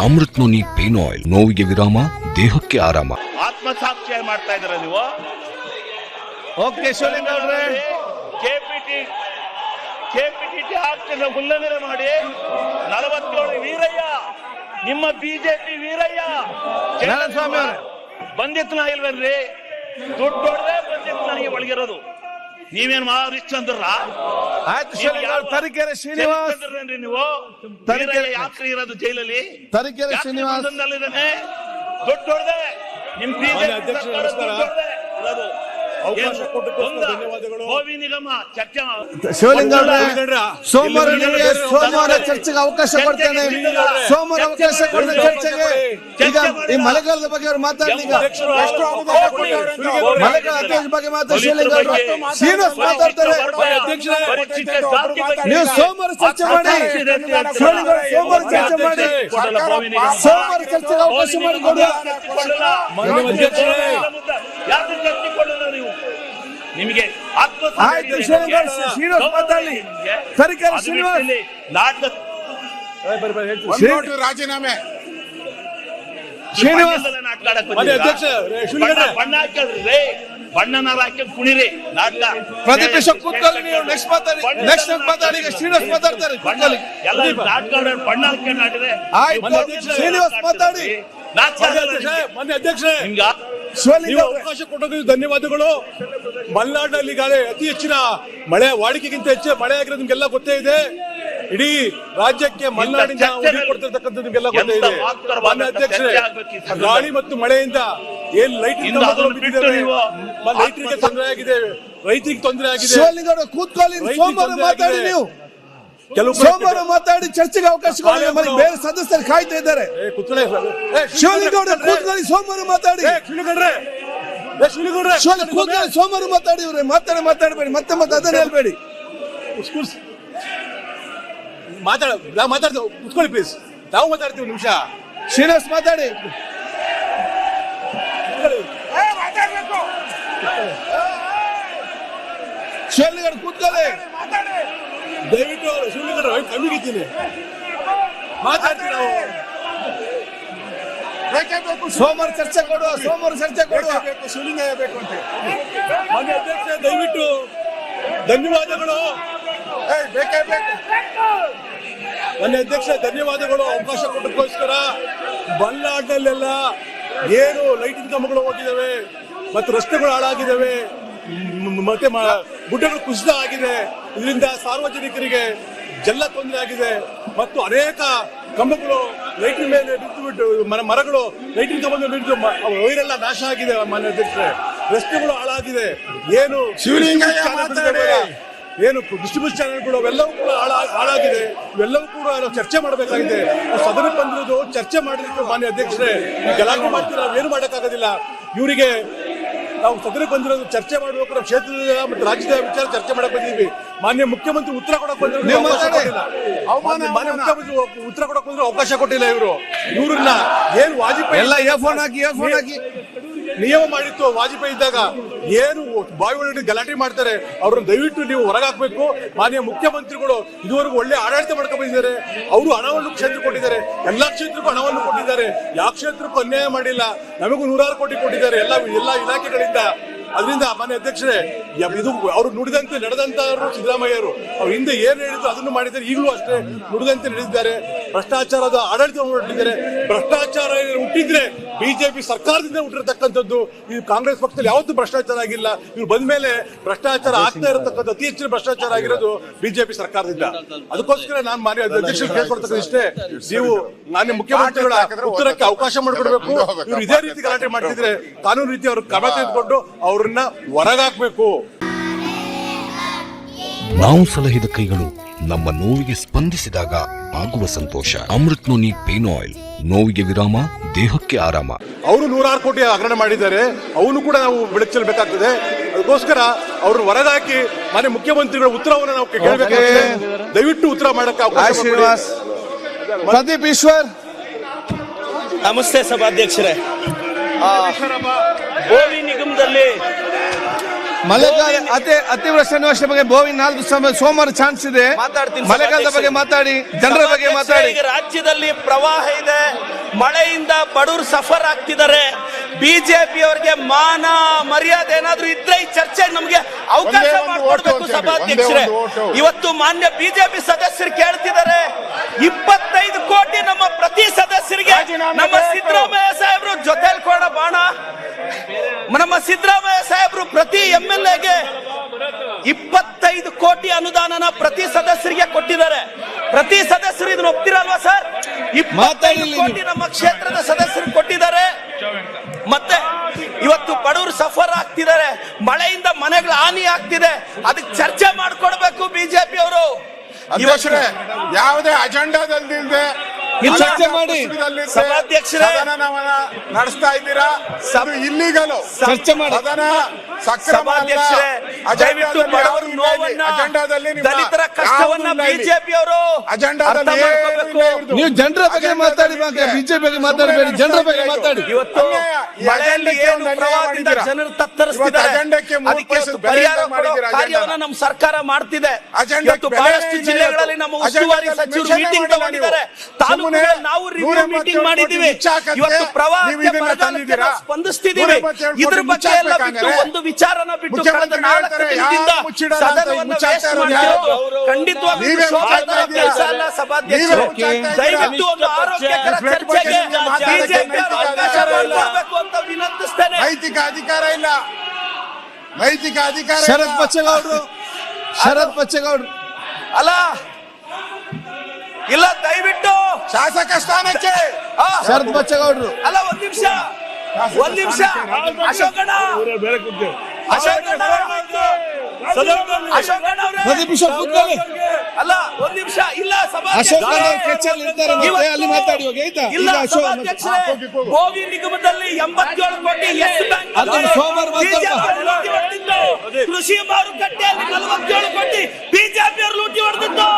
Amrit noni pain oil, ನೋವಿಗೆ ವಿರಾಮ, ದೇಹಕ್ಕೆ ಆರಾಮ. ಆತ್ಮಸಾಕ್ಷಿ ಮಾಡ್ತಾ ಇದ್ದೀರ ನೀವು. ಓಕೆ ಶಿವಲಿಂಗ ಅವರೇ, ಕೆಪಿಟಿಟಿ ಆಕ್ಟ್ ಉಲ್ಲಂಘನೆ ಮಾಡಿ 47 ವೀರಯ್ಯ, ನಿಮ್ಮ ಬಿಜೆಪಿ ವೀರಯ್ಯ ನಾರಾಯಣಸ್ವಾಮಿ ಅವರೇ ಬಂದಿತ್ತು ಇಲ್ವೇನ್ರಿ? ದುಡ್ಡು ಹೊಡೆದೇ ಬಂದಿತ್ತು ನನಗೆ ಒಳಗಿರೋದು. ನೀವೇನು ಮಹಾರಿಶ್ಚಂದ್ರ? ಆಯ್ತು ಶಿವಲಿಂಗ ಅವರು. ತರೀಕೆರೆ ಶ್ರೀನಿವಾಸ್ ನೀವು ತರೀಕೆರೆ ಯಾಕ್ರಿ ಇರೋದು ಜೈಲಲ್ಲಿ? ತರೀಕೆರೆ ಶ್ರೀನಿವಾಸ್ ಇದ್ದಾನೆ. ದುಡ್ಡು ಹೊಡೆದೆ ನಿಮ್ಮ ಬಿಜೆಪಿ ನಿಗಮ ಚರ್ಚೆ. ಶಿವಲಿಂಗ ಅವರೇ, ಸೋಮವಾರ ಚರ್ಚೆಗೆ ಅವಕಾಶ ಕೊಡ್ತೇನೆ. ಸೋಮವಾರ ಅವಕಾಶ ಕೊಡ್ತೇನೆ ಚರ್ಚೆಗೆ. ಈಗ ಈ ಮಳೆಗಾಲದ ಬಗ್ಗೆ ಅವ್ರು ಮಾತಾಡ್ಲಿ. ಈಗ ಮಳೆಗಾಲ ಅಧ್ಯಕ್ಷ ಬಗ್ಗೆ ಮಾತಾಡಿ ಶಿವಲಿಂಗ ಅವರು. ಶ್ರೀನಿವಾಸ್ ಮಾತಾಡ್ತಾರೆ. ನೀವು ಸೋಮವಾರ ಚರ್ಚೆ ಮಾಡಿ. ಶಿವಲಿಂಗ ಅವರು ಸೋಮವಾರ ಚರ್ಚೆ ಮಾಡಿ. ಸೋಮವಾರ ಚರ್ಚೆಗೆ ಅವಕಾಶ ಮಾಡಿಕೊಡಿ. ನಿಮಗೆ ಆಯ್ತು ಶಿವಲಿಂಗ ಶ್ರೀನಿವಾಸ್ ಮಾತಾಡಲಿ. ತರೀಕೆರೆ ಶ್ರೀನಿವಾಸ್ ರಾಜೀನಾಮೆ. ಶ್ರೀನಿವಾಸ್ ಬಣ್ಣ ಹಾಕಲ್ರಿ, ಬಣ್ಣನಾರ ಹಾಕಿ ಕುಣಿರಿ ನಾಟಕ. ಪ್ರತಿಪಕ್ಷ ಕೂತ್ಕೊಳ್ಳಿ. ನೀವು ನೆಕ್ಸ್ಟ್ ಮಾತಾಡಿ. ಈಗ ಶ್ರೀನಿವಾಸ್ ಮಾತಾಡ್ತಾರೆ. ಎಲ್ಲ ನಾಟಕ ಬಣ್ಣ ಹಾಕೊಂಡು ಆಡಿದ್ರೆ ಆಯ್ತು ಶ್ರೀನಿವಾಸ್ ಮಾತಾಡಿ. ಮಾನ್ಯ ಅಧ್ಯಕ್ಷರೇ, ಶಿವಲಿಂಗ ಅವಕಾಶ ಕೊಟ್ಟೋದು ಧನ್ಯವಾದಗಳು. ಮಲೆನಾಡಿನಲ್ಲಿ ಈಗಾಗಲೇ ಅತಿ ಹೆಚ್ಚಿನ ಮಳೆ, ವಾಡಿಕೆಗಿಂತ ಹೆಚ್ಚು ಮಳೆ ಆಗಿರೋದು ನಿಮ್ಗೆಲ್ಲ ಗೊತ್ತೇ ಇದೆ. ಇಡೀ ರಾಜ್ಯಕ್ಕೆ ಮಲೆನಾಡಿನಿಂದ ಕೊಡ್ತಿರ್ತಕ್ಕಂಥ ನಿಮ್ಗೆಲ್ಲ ಗೊತ್ತೇ ಇದೆ. ಮಾನ್ಯ ಅಧ್ಯಕ್ಷರೇ, ಗಾಳಿ ಮತ್ತು ಮಳೆಯಿಂದ ಏನ್ ಲೈಟಿಂಗ್ ಲೈಟ್ರಿಗೆ ತೊಂದರೆ ಆಗಿದೆ, ರೈತರಿಗೆ ತೊಂದರೆ ಆಗಿದೆ. ಶಿವಲಿಂಗ ಅವರು ಕೂತ್ಕೊಳ್ಳಿ. ಸೋಮವಾರ ಮಾತಾಡಿ. ನೀವು ಸೋಮವಾರ ಮಾತಾಡಿ. ಚರ್ಚೆಗೆ ಅವಕಾಶ ಕೊಡಿ. ಬೇರೆ ಸದಸ್ಯರು ಕಾಯ್ತಾ ಇದ್ದಾರೆ. ಶಿವಲಿಂಗ ಅವರು ಕೂತ್ಕೊಳ್ಳಿ. ಸೋಮವಾರ ಮಾತಾಡಿ. ಕೂತ್ಕೊಳ್ಳಿ. ಸೋಮವಾರ ಮಾತಾಡಿ. ಇವ್ರೆ ಮಾತಾಡಬೇಡಿ. ಮತ್ತೆ ಅದನ್ನ ಹೇಳ್ಬೇಡಿ. ಮಾತಾಡ್ತೀವಿ, ಕೂತ್ಕೊಳ್ಳಿ ಪ್ಲೀಸ್. ನಾವು ಮಾತಾಡ್ತೀವಿ ನಿಮಿಷ. ಶ್ರೀನಿವಾಸ್ ಮಾತಾಡಿ. ಶಿವಲಿಂಗ ಅವರು ಕೂತ್ಕೊಳ್ಳಿ. ದಯವಿಟ್ಟು ಶಿವಲಿಂಗ ಕಮ್ಮಿಗಿದ್ದೀನಿ ಮಾತಾಡ್ತೀವಿ ನಾವು. ಸೋಮವಾರ ಚರ್ಚೆ ಕೊಡುವ. ಶಿವಲಿಂಗ ಬೇಕು ಅಂತ. ಮಾನ್ಯ ಅಧ್ಯಕ್ಷ, ದಯವಿಟ್ಟು ಧನ್ಯವಾದಗಳು. ಮಾನ್ಯ ಅಧ್ಯಕ್ಷ, ಧನ್ಯವಾದಗಳು ಅವಕಾಶ ಕೊಟ್ಟಕ್ಕೋಸ್ಕರ. ಮಲೆನಾಡಿನಲ್ಲೆಲ್ಲ ಏನು ಲೈಟಿಂಗ್ ಕಂಬಗಳು ಹೋಗಿದ್ದಾವೆ ಮತ್ತು ರಸ್ತೆಗಳು ಹಾಳಾಗಿದ್ದಾವೆ, ಮತ್ತೆ ಗುಡ್ಡಗಳು ಕುಸಿತ ಆಗಿದೆ. ಇದರಿಂದ ಸಾರ್ವಜನಿಕರಿಗೆ ಜಲ್ಲ ತೊಂದರೆ ಆಗಿದೆ ಮತ್ತು ಅನೇಕ ಕಂಬಗಳು ಲೈಟಿಂಗ್ ಮೇಲೆ ಬಿದ್ದು ಮರಗಳು ಲೈಟಿಂಗ್ ಕಂಬಗಳು ಬಿದ್ದು ವೈರೆಲ್ಲ ನಾಶ ಆಗಿದೆ. ಮಾನ್ಯ ಅಧ್ಯಕ್ಷರೇ, ರಸ್ತೆಗಳು ಹಾಳಾಗಿದೆ. ಏನು ಏನು ಡಿಸ್ಟ್ರಿಬ್ಯೂಷನ್ ಚಾನೆಲ್ಗಳು ಅವೆಲ್ಲವೂ ಕೂಡ ಹಾಳಾಗಿದೆ. ಇವೆಲ್ಲವೂ ಕೂಡ ನಾವು ಚರ್ಚೆ ಮಾಡಬೇಕಾಗಿದೆ. ಸದನಕ್ಕೆ ಬಂದಿರೋದು ಚರ್ಚೆ ಮಾಡಲಿಕ್ಕೆ. ಮಾನ್ಯ ಅಧ್ಯಕ್ಷರೇ, ಗಲಾಟೆ ಮಾಡ್ತೀವಿ, ನಾವೇನು ಮಾಡೋಕ್ಕಾಗೋದಿಲ್ಲ. ಇವರಿಗೆ ನಾವು ಸದನಕ್ಕೆ ಬಂದಿರೋದು ಚರ್ಚೆ ಮಾಡಬೇಕು. ನಾವು ಕ್ಷೇತ್ರದ ಮತ್ತು ರಾಜ್ಯದ ವಿಚಾರ ಚರ್ಚೆ ಮಾಡಕ್ ಬಂದಿದ್ದೀವಿ. ಮಾನ್ಯ ಮುಖ್ಯಮಂತ್ರಿ ಉತ್ತರ ಕೊಡಕ್ ಬಂದಿರೋ ಮಾನ್ಯ ಮುಖ್ಯಮಂತ್ರಿ ಉತ್ತರ ಕೊಡಕ್ ಬಂದ್ರೆ ಅವಕಾಶ ಕೊಟ್ಟಿಲ್ಲ. ಇವ್ರನ್ನ ಏನು ವಾಜಪೇಯಿ ಎಲ್ಲ ಇಯರ್ಫೋನ್ ಹಾಕಿ ನಿಯಮ ಮಾಡಿತ್ತು. ವಾಜಪೇಯಿ ಇದ್ದಾಗ ಏನು ಬಾಯಿ ಒಳಗಡೆ ಗಲಾಟೆ ಮಾಡ್ತಾರೆ, ಅವ್ರನ್ನ ದಯವಿಟ್ಟು ನೀವು ಹೊರಗಾಕ್ಬೇಕು. ಮಾನ್ಯ ಮುಖ್ಯಮಂತ್ರಿಗಳು ಇದುವರೆಗೂ ಒಳ್ಳೆ ಆಡಳಿತ ಮಾಡ್ಕೊಂಡು ಬಂದಿದ್ದಾರೆ. ಅವರು ಹಣವನ್ನು ಕ್ಷೇತ್ರಕ್ಕೆ ಕೊಟ್ಟಿದ್ದಾರೆ. ಎಲ್ಲಾ ಕ್ಷೇತ್ರಕ್ಕೂ ಹಣವನ್ನು ಕೊಟ್ಟಿದ್ದಾರೆ. ಯಾವ ಕ್ಷೇತ್ರಕ್ಕೂ ಅನ್ಯಾಯ ಮಾಡಿಲ್ಲ. ನಮಗೂ 106 ಕೋಟಿ ಕೊಟ್ಟಿದ್ದಾರೆ ಎಲ್ಲ ಇಲಾಖೆಗಳಿಂದ. ಅದರಿಂದ ಮಾನ್ಯ ಅಧ್ಯಕ್ಷರೇ, ಇದು ಅವರು ನುಡಿದಂತೆ ನಡೆದಂತವರು ಸಿದ್ದರಾಮಯ್ಯರು. ಅವ್ರು ಹಿಂದೆ ಏನ್ ಹೇಳಿದ್ರು ಅದನ್ನು ಮಾಡಿದ್ದಾರೆ. ಈಗಲೂ ಅಷ್ಟೇ ನುಡಿದಂತೆ ನಡೆದಿದ್ದಾರೆ. ಭ್ರಷ್ಟಾಚಾರದ ಆಡಳಿತ ಹೊರಟಿದ್ದಾರೆ. ಭ್ರಷ್ಟಾಚಾರ ಹುಟ್ಟಿದ್ರೆ ಬಿಜೆಪಿ ಸರ್ಕಾರದಿಂದ ಹುಟ್ಟಿರತಕ್ಕಂಥದ್ದು. ಈ ಕಾಂಗ್ರೆಸ್ ಪಕ್ಷದಲ್ಲಿ ಯಾವತ್ತೂ ಭ್ರಷ್ಟಾಚಾರ ಆಗಿಲ್ಲ. ಇವ್ರು ಬಂದ ಮೇಲೆ ಭ್ರಷ್ಟಾಚಾರ ಆಗ್ತಾ ಇರತಕ್ಕಂಥ ಅತಿ ಹೆಚ್ಚಿನ ಭ್ರಷ್ಟಾಚಾರ ಆಗಿರೋದು ಬಿಜೆಪಿ ಸರ್ಕಾರದಿಂದ. ಅದಕ್ಕೋಸ್ಕರ ನಾನು ಮಾನ್ಯ ಅಧ್ಯಕ್ಷರು ಕೇಳ್ಕೊಳ್ತಕ್ಕಂಥ ಇಷ್ಟೇ, ನೀವು ಮಾನ್ಯ ಮುಖ್ಯಮಂತ್ರಿಗಳ ಉತ್ತರಕ್ಕೆ ಅವಕಾಶ ಮಾಡಿಕೊಡ್ಬೇಕು. ಇವ್ರು ಇದೇ ರೀತಿ ಗಲಾಟೆ ಮಾಡ್ತಿದ್ರೆ ಕಾನೂನು ರೀತಿ ಅವ್ರ ಕ್ರಮ ತೆಗೆದುಕೊಂಡು ಅವ್ರನ್ನ ಹೊರಗಾಕ್ಬೇಕು. ನಾವು ಸಲಹಿದ ಕೈಗಳು ನಮ್ಮ ನೋವಿಗೆ ಸ್ಪಂದಿಸಿದಾಗ ಆಗುವ ಸಂತೋಷ. ಅಮೃತ್ ನೋನಿ ಪೇನ್ ಆಯಿಲ್, ನೋವಿಗೆ ವಿರಾಮ, ದೇಹಕ್ಕೆ ಆರಾಮ. ಅವರು 106 ಕೋಟಿ ಹಗರಣ ಮಾಡಿದ್ದಾರೆ. ಅವನು ಕೂಡ ನಾವು ಬೆಳಕು ಚೆಲ್ಲಬೇಕಾಗ್ತದೆ. ಅದಕ್ಕೋಸ್ಕರ ಅವ್ರನ್ನ ಹೊರಗಾಕಿ ಮಾನ್ಯ ಮುಖ್ಯಮಂತ್ರಿಗಳ ಉತ್ತರವನ್ನು ನಾವು ಕೇಳಬೇಕಾಗಿದೆ. ದಯವಿಟ್ಟು ಉತ್ತರ ಮಾಡಕ್ಕೆ ಅವಕಾಶ. ಶ್ರೀನಿವಾಸ್. ಪ್ರದೀಪ್ ಈಶ್ವರ್. ನಮಸ್ತೆ ಸಭಾಧ್ಯಕ್ಷರೇ. ಗೋವಿ ನಿಗಮದಲ್ಲಿ ಮಳೆಗಾಲ ಅತಿವೃಷ್ಟಿ ಅನಾವೃಷ್ಟಿ ಬಗ್ಗೆ ಬೋವಿನ 4 ಸೋಮವಾರ ಚಾನ್ಸ್ ಇದೆ. ಮಾತಾಡ್ತೀನಿ. ಮಳೆಗಾಲದ ಬಗ್ಗೆ ಮಾತಾಡಿ, ಜನರ ಬಗ್ಗೆ ಮಾತಾಡಿ. ಈಗ ರಾಜ್ಯದಲ್ಲಿ ಪ್ರವಾಹ ಇದೆ, ಮಳೆಯಿಂದ ಬಡವರು ಸಫರ್ ಆಗ್ತಿದ್ದಾರೆ. ಬಿಜೆಪಿ ಅವರಿಗೆ ಮಾನ ಮರ್ಯಾದೆ ಏನಾದ್ರೂ ಇದ್ರೆ ಈ ಚರ್ಚೆ ನಮ್ಗೆ ಅವಕಾಶ ಮಾಡಿಕೊಡ್ಬೇಕು ಸಭಾಧ್ಯಕ್ಷರೇ. ಇವತ್ತು ಮಾನ್ಯ ಬಿಜೆಪಿ ಸದಸ್ಯರು ಕೇಳ್ತಿದ್ದಾರೆ 25 ಕೋಟಿ ನಮ್ಮ ಪ್ರತಿ ಸದಸ್ಯರಿಗೆ. ನಮ್ಮ ಸಿದ್ದರಾಮಯ್ಯ ಸಾಹೇಬರು ಜೊತೆಲಿ ಕೊಡ ಬಾಣ. ನಮ್ಮ ಸಿದ್ದರಾಮಯ್ಯ ಸಾಹೇಬರು ಪ್ರತಿ MLAಗೆ 25 ಕೋಟಿ ಅನುದಾನನ ಪ್ರತಿ ಸದಸ್ಯರಿಗೆ ಕೊಟ್ಟಿದ್ದಾರೆ. ಪ್ರತಿ ಸದಸ್ಯರು ಇದನ್ನ ಒಪ್ತಿರಲ್ವಾ ಸರ್? 25 ಕೋಟಿ ನಮ್ಮ ಕ್ಷೇತ್ರದ ಸದಸ್ಯರು ಕೊಟ್ಟಿದ್ದಾರೆ. ಮತ್ತೆ ಇವತ್ತು ಬಡವರು ಸಫರ್ ಆಗ್ತಿದ್ದಾರೆ, ಮಳೆಯಿಂದ ಮನೆಗಳ ಹಾನಿ ಆಗ್ತಿದೆ. ಅದಕ್ಕೆ ಚರ್ಚೆ ಮಾಡ್ಕೊಡ್ಬೇಕು ಬಿಜೆಪಿ ಅವರು. ಯಾವುದೇ ಅಜೆಂಡಾದಲ್ಲಿ ಚರ್ಚೆ ಮಾಡಿ ಸಭಾಧ್ಯಕ್ಷರೇ ನಡೆಸ್ತಾ ಇದ್ದೀರಾ, ಇಲ್ಲಿಗಲು ಚರ್ಚೆ ಮಾಡಿ. ಸಭಾಧ್ಯಕ್ಷರೇ, ದಯವಿಟ್ಟು ಬಡವರ ನೋವನ್ನ, ದಲಿತರ ಕಷ್ಟವನ್ನ ಬಿಜೆಪಿ ಅವರು ಅರ್ಥ ಮಾಡ್ಕೋಬೇಕು. ನೀವು ಜನರ ಬಗ್ಗೆ ಮಾತಾಡಿ, ಬಿಜೆಪಿ ಬಗ್ಗೆ ಮಾತಾಡಬೇಡಿ, ಜನರ ಬಗ್ಗೆ ಮಾತಾಡಿ. ಇವತ್ತು ಮಳೆಯಲ್ಲಿ ಏನು ಪ್ರವಾಹದಿಂದ ಜನರು ತತ್ತರಿಸ್ತಿದ್ದಾರೆ, ಅದಕ್ಕೆ ಪರಿಹಾರ ಕೊಡೋ ಕಾರ್ಯವನ್ನ ನಮ್ಮ ಸರ್ಕಾರ ಮಾಡ್ತಿದೆ. ಇವತ್ತು ಬಹಳಷ್ಟು ಜಿಲ್ಲೆಗಳಲ್ಲಿ ನಮ್ಮ ಉಸ್ತುವಾರಿ ಸಚಿವರು ಮೀಟಿಂಗ್ ತಗೊಂಡಿದ್ದಾರೆ. ತಾಲೂಕುಗಳಲ್ಲಿ ನಾವು ರಿವ್ಯೂ ಮೀಟಿಂಗ್ ಮಾಡಿದ್ದೀವಿ. ಇವತ್ತು ಪ್ರವಾಹಕ್ಕೆ ಬರಗಾಲಕ್ಕೆ ನಾವು ಸ್ಪಂದಿಸ್ತಿದ್ದೀವಿ. ಇದ್ರ ಬಗ್ಗೆ ಎಲ್ಲ ಬಿಟ್ಟು ಒಂದು ವಿಚಾರನ ಬಿಟ್ಟು ಕಳೆದ 4 ದಿನದಿಂದ ಸದನವನ್ನು ವೇಸ್ಟ್ ಮಾಡ್ತಿರೋದು ಖಂಡಿತವಾಗಿ ಶೋಭಾದ ಕೆಲಸ ಅಲ್ಲ. ಸಭಾಧ್ಯಕ್ಷರು, ದಯವಿಟ್ಟು ಒಂದು ಆರೋಗ್ಯಕರ ಚರ್ಚೆಗೆ ಬಿಜೆಪಿ ಅವಕಾಶ ಮಾಡಿಕೊಡ್ಬೇಕು ಅಂತ ವಿನಂತಿಸ್ತೇನೆ. ನೈತಿಕ ಅಧಿಕಾರ ಇಲ್ಲ, ನೈತಿಕ ಅಧಿಕಾರ. ಶರತ್ ಬಚ್ಚೇಗೌಡರು ಅಲ್ಲ ಇಲ್ಲ, ದಯವಿಟ್ಟು ಶಾಸಕ ಸ್ಥಾನಕ್ಕೆ ಶರತ್ ಬಚ್ಚೇಗೌಡರು ಅಲ್ಲ, ಒಂದ್ ನಿಮಿಷ ಅಶೋಕಣ್ಣ ಪ್ರದೀಪ್ ಈಶ್ವರ್ ಕೂತ್ಕೊಳ್ಳಿ. ಅಲ್ಲ, ಒಂದ್ ನಿಮಿಷ ಇಲ್ಲ. ಅಶೋಕ್ ಅಲ್ಲಿ ಮಾತಾಡಿ ಹೋಗಿ ಆಯ್ತಾ? ಇಲ್ಲ ಸಭಾಧ್ಯಕ್ಷರೇ, ಗೋವಿ ನಿಗಮದಲ್ಲಿ 87 ಕೋಟಿ ಎಸ್ ಬ್ಯಾಂಕ್ ಸೋಮವಾರ ಕೃಷಿ ಮಾರುಕಟ್ಟೆಯಲ್ಲಿ 47 ಕೋಟಿ ಬಿಜೆಪಿ ಅವರು ಲೂಟಿ ಹೊಡೆದಿದ್ದು.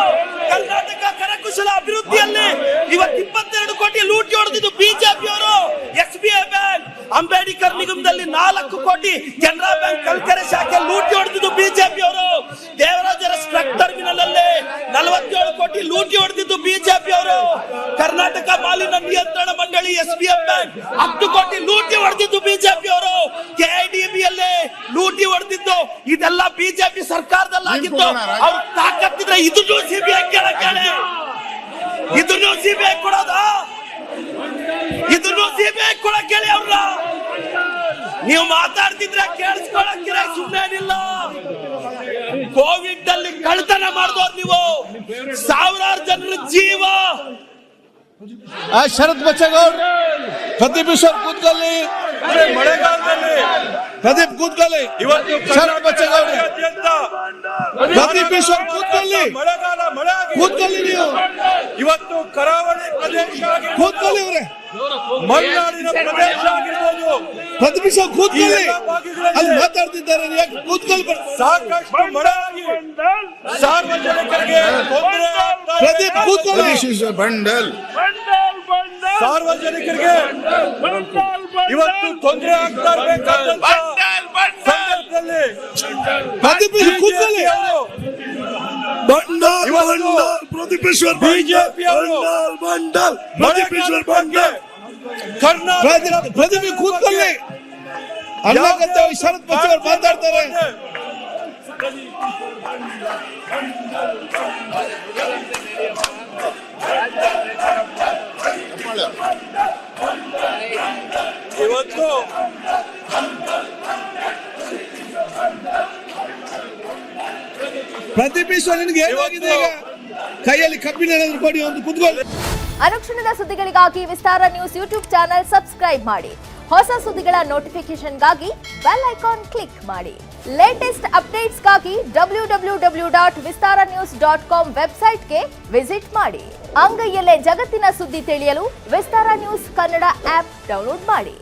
ಕರ್ನಾಟಕ ಕರಕುಶಲ ಅಭಿವೃದ್ಧಿಯಲ್ಲಿ ಇವತ್ತು 22 ಕೋಟಿ ಲೂಟಿ ಹೊಡೆದಿದ್ದು ಬಿಜೆಪಿ ಅವರು. SBI ಬ್ಯಾಂಕ್, ಅಂಬೇಡ್ಕರ್ ನಿಗಮದಲ್ಲಿ 4 ಕೋಟಿ, ಕೆನರಾ ಬ್ಯಾಂಕ್ ಕಲ್ಕೆರೆ ಶಾಖೆ ಲೂಟಿ ಹೊಡೆದಿದ್ದು ಬಿಜೆಪಿ ಅವರು. ದೇವರಾಜರ ಟ್ರಕ್ ಟರ್ಮಿನಲ್ ಅಲ್ಲಿ 47 ಕೋಟಿ ಲೂಟಿ ಹೊಡೆದಿದ್ದು ಬಿಜೆಪಿ ಅವರು. ಕರ್ನಾಟಕ ಮಾಲಿನ್ಯ ನಿಯಂತ್ರಣ ಮಂಡಳಿ SBI ಬ್ಯಾಂಕ್ 10 ಕೋಟಿ ಲೂಟಿ ಹೊಡೆದಿದ್ದು ಬಿಜೆಪಿ ಅವರು. KIDB ಯಲ್ಲಿ ಲೂಟಿ ಹೊಡೆದಿದ್ದು ಇದೆಲ್ಲ ಬಿಜೆಪಿ ಸರ್ಕಾರದಲ್ಲಾಗಿದ್ದು. ಅವ್ರು ತಾಕತ್ತಿದ್ರೆ ಇದನ್ನು ಸಿಬಿಐ ಕೇಳಕ್ಕೆ, ಇದನ್ನು ಸಿಬಿಐ ಕೊಡೋದ, ಇದನ್ನು ಸಿಬಿಐ ಕೊಡಕ್ಕೆ ಹೇಳಿ ಅವ್ರ. ನೀವು ಮಾತಾಡ್ತಿದ್ರೆ ಕೇಳಿಸ್ಕೊಳಕ್ಕಿರ, ಸುಮ್ಮನೇನಿಲ್ಲ. ಕೋವಿಡ್ ಅಲ್ಲಿ ಕಳ್ತನ ಮಾಡಿದವ್ರು ನೀವು. ಸಾವಿರಾರು ಜನರ ಜೀವ. ಶರತ್ ಬಚ್ಚೇಗೌಡರು, ಪ್ರದೀಪ್ ಈಶ್ವರ್ ಕೂತ್ಕೊಳ್ಳಿ. ಪ್ರದೀಪ್ ಕೂತ್ಕೊಳ್ಳಿ. ಶರತ್ ಬಚ್ಚೇಗೌಡರು, ಪ್ರದೀಪ ಈಶ್ವರ್ ಕೂತ್ಕೊಳ್ಳಿ. ಕೂತ್ಕೊಳ್ಳಿ ನೀವು. ಇವತ್ತು ಕರಾವಳಿ ಪ್ರದೇಶ ಕೂತ್ಕೊಳ್ಳಿ ಅವ್ರೆ. ಮಲೆನಾಡಿನ ಪ್ರದೇಶ ಆಗಿರ್ಬೋದು, ಪ್ರದೀಪ್ ಈಶ್ವರ್ ಕೂತ್ಕೊಳ್ಳಿ. ಅಲ್ಲಿ ಮಾತಾಡ್ತಿದ್ದಾರೆ, ಕೂತ್ಕೊಳ್ಳಿ. ಸಾಕಷ್ಟು ಮಳೆ ಆಗಿ ಸಾರ್ವಜನಿಕರಿಗೆ ತೊಂದರೆ ಆಗ್ತಾ ಇದೆ. ಪ್ರದೀಪ್ ಕೂತ್ಕೊಳ್ಳಿ. ಬಂಡಲ್ ಸಾರ್ವಜನಿಕರಿಗೆ ಇವತ್ತು ತೊಂದರೆ ಆಗ್ತಾ ಇರಬೇಕಾದಂತ ಸಂದರ್ಭದಲ್ಲಿ ಪ್ರದೀಪ್ ಈಶ್ವರ್ ಕೂತ್ಕೊಳ್ಳಿ. ಪ್ರದೀಪೇಶ್ವರ್ ಬಿಜೆಪಿ ಅವರು ಪ್ರದೀಪ್ ಕೂತ್ಕೊಳ್ಳಿ. ಅಣ್ಣಾಗತ್ತೆ ಶರತ್ ಬಚ್ಚೇಗೌಡರು ಮಾತಾಡ್ತಾರೆ. ಇವತ್ತು ಪ್ರದೀಪ್ ಈಶ್ವರ್ ನಿನ್ಗೆ ಏನಾಗಿದೆ? ಈಗ ಕೈಯಲ್ಲಿ ಕಬ್ಬಿಣ ಏನಾದ್ರು ಕೊಡಿ, ಒಂದು ಕುತ್ಕೊಳ್ಳಿ. ಅನುಕ್ಷಣದ ಸುದ್ದಿಗಳಿಗಾಗಿ ವಿಸ್ತಾರ ನ್ಯೂಸ್ ಯೂಟ್ಯೂಬ್ ಚಾನೆಲ್ ಸಬ್ಸ್ಕ್ರೈಬ್ ಮಾಡಿ. ಹೊಸ ಸುದ್ದಿಗಳ ನೋಟಿಫಿಕೇಶನ್ಗಾಗಿ ಬೆಲ್ ಐಕಾನ್ ಕ್ಲಿಕ್ ಮಾಡಿ. ಲೇಟೆಸ್ಟ್ ಅಪ್ಡೇಟ್ಸ್ಗಾಗಿ www.vistaranews.com ವೆಬ್ಸೈಟ್ಗೆ ವಿಸಿಟ್ ಮಾಡಿ. ಅಂಗೈಯಲ್ಲೇ ಜಗತ್ತಿನ ಸುದ್ದಿ ತಿಳಿಯಲು ವಿಸ್ತಾರ ನ್ಯೂಸ್ ಕನ್ನಡ ಆಪ್ ಡೌನ್ಲೋಡ್ ಮಾಡಿ.